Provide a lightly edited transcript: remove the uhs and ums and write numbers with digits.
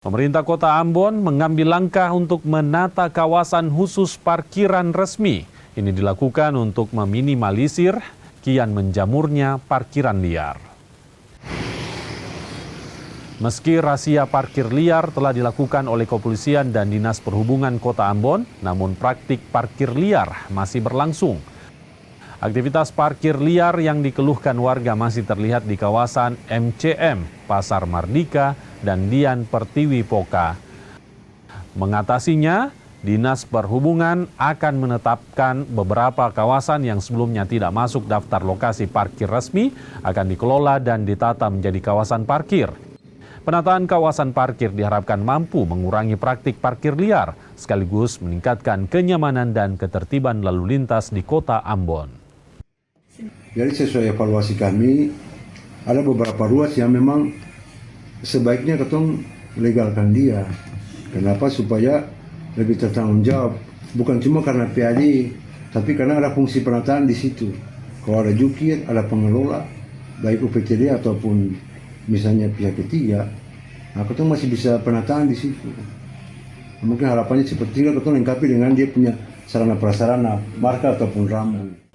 Pemerintah Kota Ambon mengambil langkah untuk menata kawasan khusus parkiran resmi. Ini dilakukan untuk meminimalisir kian menjamurnya parkiran liar. Meski razia parkir liar telah dilakukan oleh kepolisian dan Dinas Perhubungan Kota Ambon, namun praktik parkir liar masih berlangsung. Aktivitas parkir liar yang dikeluhkan warga masih terlihat di kawasan MCM, Pasar Mardika, dan Dian Pertiwi Poka. Mengatasinya, Dinas Perhubungan akan menetapkan beberapa kawasan yang sebelumnya tidak masuk daftar lokasi parkir resmi akan dikelola dan ditata menjadi kawasan parkir. Penataan kawasan parkir diharapkan mampu mengurangi praktik parkir liar, sekaligus meningkatkan kenyamanan dan ketertiban lalu lintas di Kota Ambon. Jadi sesuai evaluasi kami, ada beberapa ruas yang memang sebaiknya ketong legalkan dia. Kenapa? Supaya lebih tertanggung jawab. Bukan cuma karena PAD, tapi karena ada fungsi penataan di situ. Kalau ada jukir, ada pengelola, baik UPTD ataupun misalnya pihak ketiga, nah ketong masih bisa penataan di situ. Mungkin harapannya seperti itu ketong lengkapi dengan dia punya sarana prasarana, marka ataupun rambu.